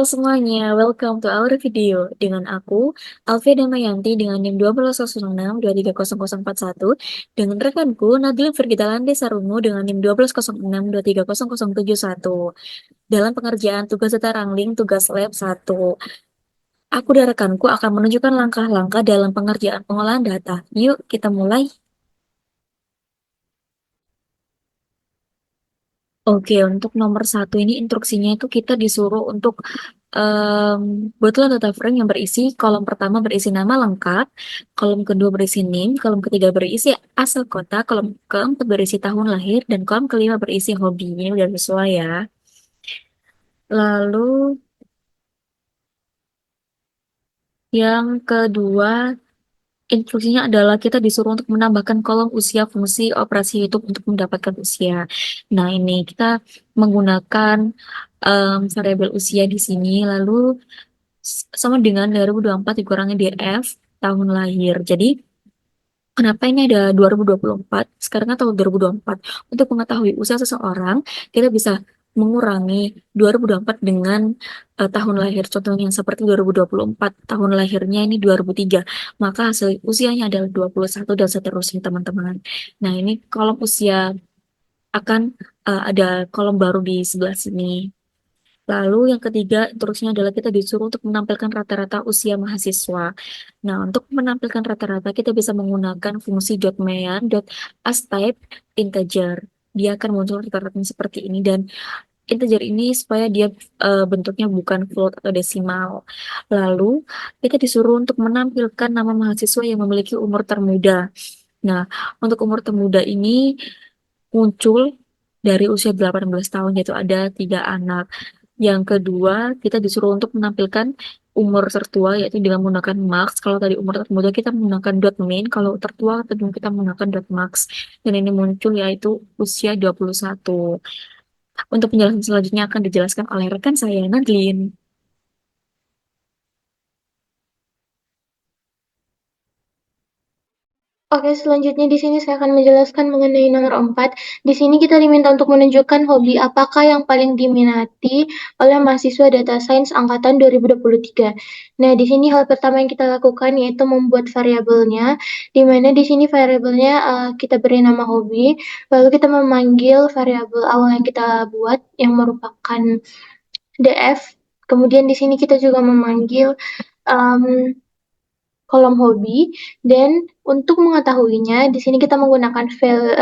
Halo semuanya, welcome to our video. Dengan aku, Alfia Damayanti dengan NIM 1206230041 dengan rekanku Nadine Firgitalande Sarungu dengan NIM 1206230071. Dalam pengerjaan tugas data wrangling tugas lab 1. Aku dan rekanku akan menunjukkan langkah-langkah dalam pengerjaan pengolahan data. Yuk, kita mulai. Oke, untuk nomor 1 ini instruksinya itu kita disuruh untuk buatlah data frame yang berisi kolom pertama berisi nama lengkap, kolom kedua berisi NIM, kolom ketiga berisi asal kota, kolom keempat berisi tahun lahir, dan kolom kelima berisi hobi. Ini udah sesuai ya. Lalu yang kedua instruksinya adalah kita disuruh untuk menambahkan kolom usia fungsi operasi YouTube untuk mendapatkan usia. Nah, ini kita menggunakan variabel usia di sini, lalu sama dengan 2024 dikurangi DF tahun lahir. Jadi, kenapa ini ada 2024? Sekarang kan tahun 2024. Untuk mengetahui usia seseorang, kita bisa mengurangi 2024 dengan tahun lahir. Contohnya seperti 2024, tahun lahirnya ini 2003. Maka hasil usianya adalah 21 dan seterusnya, teman-teman. Nah, ini kolom usia akan ada kolom baru di sebelah sini. Lalu yang ketiga, instruksinya adalah kita disuruh untuk menampilkan rata-rata usia mahasiswa. Nah, untuk menampilkan rata-rata kita bisa menggunakan fungsi .main.astype integer. Dia akan muncul rata-rata seperti ini dan integer ini supaya dia bentuknya bukan float atau desimal. Lalu kita disuruh untuk menampilkan nama mahasiswa yang memiliki umur termuda. Nah, untuk umur termuda ini muncul dari usia 18 tahun, yaitu ada 3 anak. Yang kedua, kita disuruh untuk menampilkan umur tertua, yaitu dengan menggunakan max. Kalau tadi umur termuda kita menggunakan dot min, kalau tertua tentu kita menggunakan dot max. Dan ini muncul yaitu usia 21. Untuk penjelasan selanjutnya akan dijelaskan oleh rekan saya, Nadlin. Oke, selanjutnya di sini saya akan menjelaskan mengenai nomor 4. Di sini kita diminta untuk menunjukkan hobi apakah yang paling diminati oleh mahasiswa data science angkatan 2023. Nah, di sini hal pertama yang kita lakukan yaitu membuat variabelnya, di mana di sini variabelnya kita beri nama hobi, lalu kita memanggil variabel awal yang kita buat yang merupakan df. Kemudian di sini kita juga memanggil um, kolom hobi, dan untuk mengetahuinya di sini kita menggunakan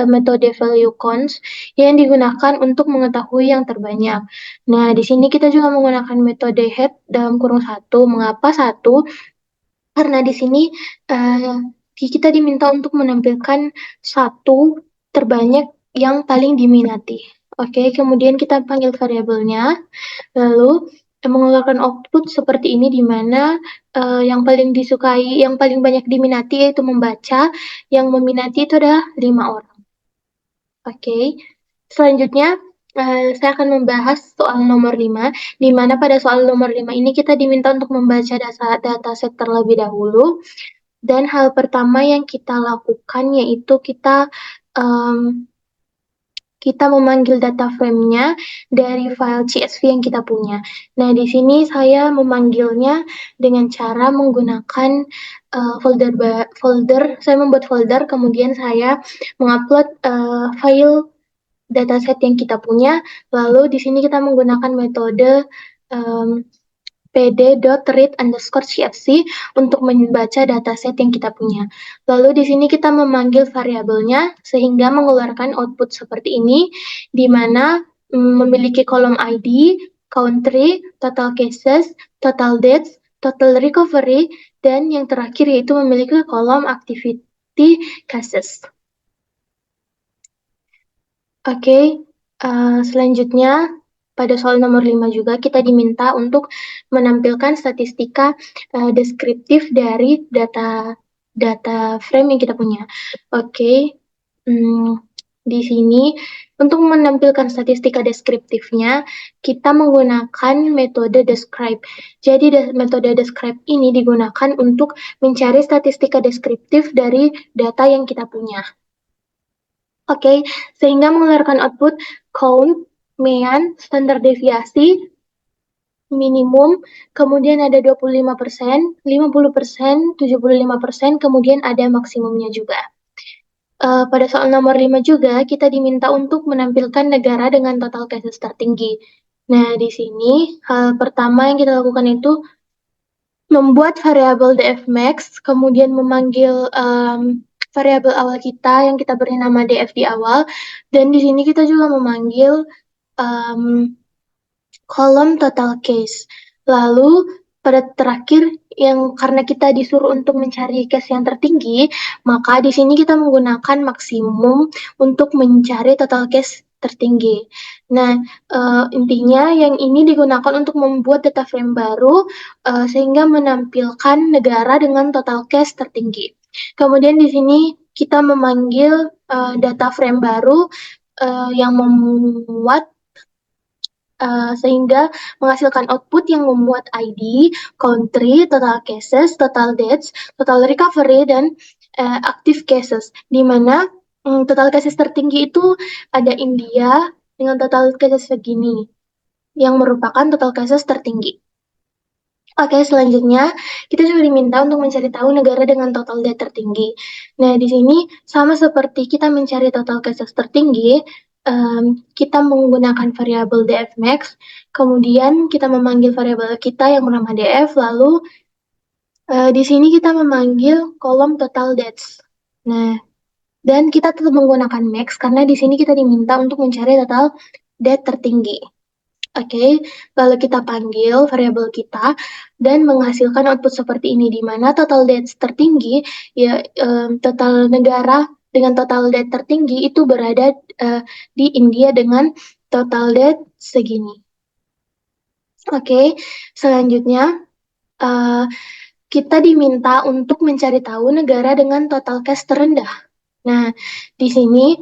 metode value cons yang digunakan untuk mengetahui yang terbanyak. Nah, di sini kita juga menggunakan metode head dalam kurung satu. Mengapa satu? Karena di sini uh, kita diminta untuk menampilkan satu terbanyak yang paling diminati. Oke, kemudian kita panggil variabelnya. Lalu mengeluarkan output seperti ini di mana yang paling disukai, yang paling banyak diminati yaitu membaca, yang meminati itu adalah 5 orang. Oke, selanjutnya saya akan membahas soal nomor 5, di mana pada soal nomor 5 ini kita diminta untuk membaca dataset terlebih dahulu, dan hal pertama yang kita lakukan yaitu um, kita memanggil data frame-nya dari file CSV yang kita punya. Nah, di sini saya memanggilnya dengan cara menggunakan folder. Saya membuat folder, kemudian saya mengupload file dataset yang kita punya. Lalu di sini kita menggunakan metode um, pd.read_cfc untuk membaca dataset yang kita punya. Lalu di sini kita memanggil variabelnya sehingga mengeluarkan output seperti ini, di mana memiliki kolom ID, country, total cases, total dates, total recovery, dan yang terakhir yaitu memiliki kolom activity cases. Oke, selanjutnya pada soal nomor 5 juga kita diminta untuk menampilkan statistika deskriptif dari data frame yang kita punya. Oke, di sini untuk menampilkan statistika deskriptifnya kita menggunakan metode describe. Jadi metode describe ini digunakan untuk mencari statistika deskriptif dari data yang kita punya. Oke, sehingga mengeluarkan output count, mean, standar deviasi, minimum, kemudian ada 25%, 50%, 75%, kemudian ada maksimumnya juga. Pada soal nomor 5 juga, kita diminta untuk menampilkan negara dengan total cases tertinggi. Nah, di sini hal pertama yang kita lakukan itu membuat variabel dfmax, kemudian memanggil variabel awal kita yang kita beri nama df di awal, dan di sini kita juga memanggil um, kolom total case. Lalu pada terakhir yang karena kita disuruh untuk mencari case yang tertinggi, maka di sini kita menggunakan maksimum untuk mencari total case tertinggi. Nah, intinya yang ini digunakan untuk membuat data frame baru sehingga menampilkan negara dengan total case tertinggi. Kemudian di sini kita memanggil data frame baru yang memuat sehingga menghasilkan output yang memuat ID, country, total cases, total deaths, total recovery, dan active cases, di mana total cases tertinggi itu ada India dengan total cases segini, yang merupakan total cases tertinggi. Oke, selanjutnya kita juga diminta untuk mencari tahu negara dengan total death tertinggi. Nah, di sini sama seperti kita mencari total cases tertinggi, kita menggunakan variabel dfmax, kemudian kita memanggil variabel kita yang bernama df, lalu di sini kita memanggil kolom total deaths. Nah, dan kita tetap menggunakan max karena di sini kita diminta untuk mencari total death tertinggi. Oke, lalu kita panggil variabel kita dan menghasilkan output seperti ini, di mana total deaths tertinggi, ya total negara dengan total death tertinggi itu berada di India dengan total death segini. Oke, selanjutnya uh, kita diminta untuk mencari tahu negara dengan total cash terendah. Nah, di sini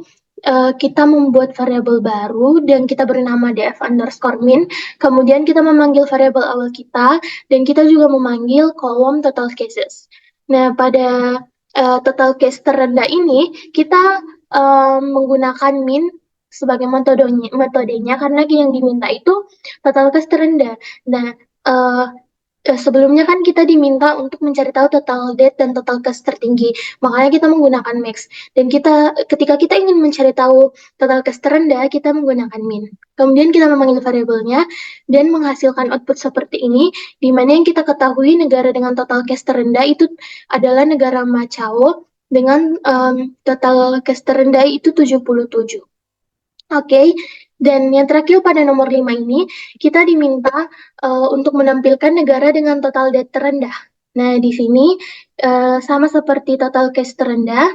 kita membuat variabel baru dan kita beri nama df underscore min. Kemudian kita memanggil variabel awal kita dan kita juga memanggil kolom total cases. Nah, pada total case terendah ini kita menggunakan min sebagai metodenya karena yang diminta itu total case terendah. Nah, uh, sebelumnya kan kita diminta untuk mencari tahu total death dan total cash tertinggi. Makanya kita menggunakan max. Dan ketika kita ingin mencari tahu total cash terendah, kita menggunakan min. Kemudian kita memanggil variabelnya dan menghasilkan output seperti ini, di mana yang kita ketahui negara dengan total cash terendah itu adalah negara Macau dengan total cash terendah itu 77. Oke, dan yang terakhir pada nomor 5 ini, kita diminta untuk menampilkan negara dengan total debt terendah. Nah, di sini sama seperti total cash terendah,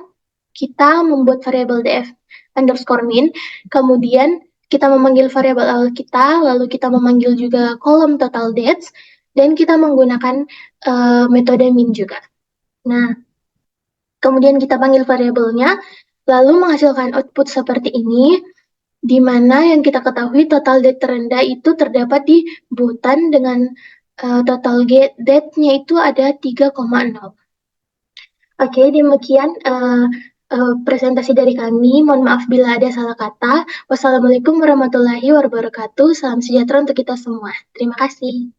kita membuat variabel df underscore min, kemudian kita memanggil variabel awal kita, lalu kita memanggil juga kolom total debts, dan kita menggunakan metode min juga. Nah, kemudian kita panggil variabelnya, lalu menghasilkan output seperti ini, di mana yang kita ketahui total debt terendah itu terdapat di Bhutan dengan total debt-nya itu ada 3,0. Oke, demikian presentasi dari kami. Mohon maaf bila ada salah kata. Wassalamualaikum warahmatullahi wabarakatuh. Salam sejahtera untuk kita semua. Terima kasih.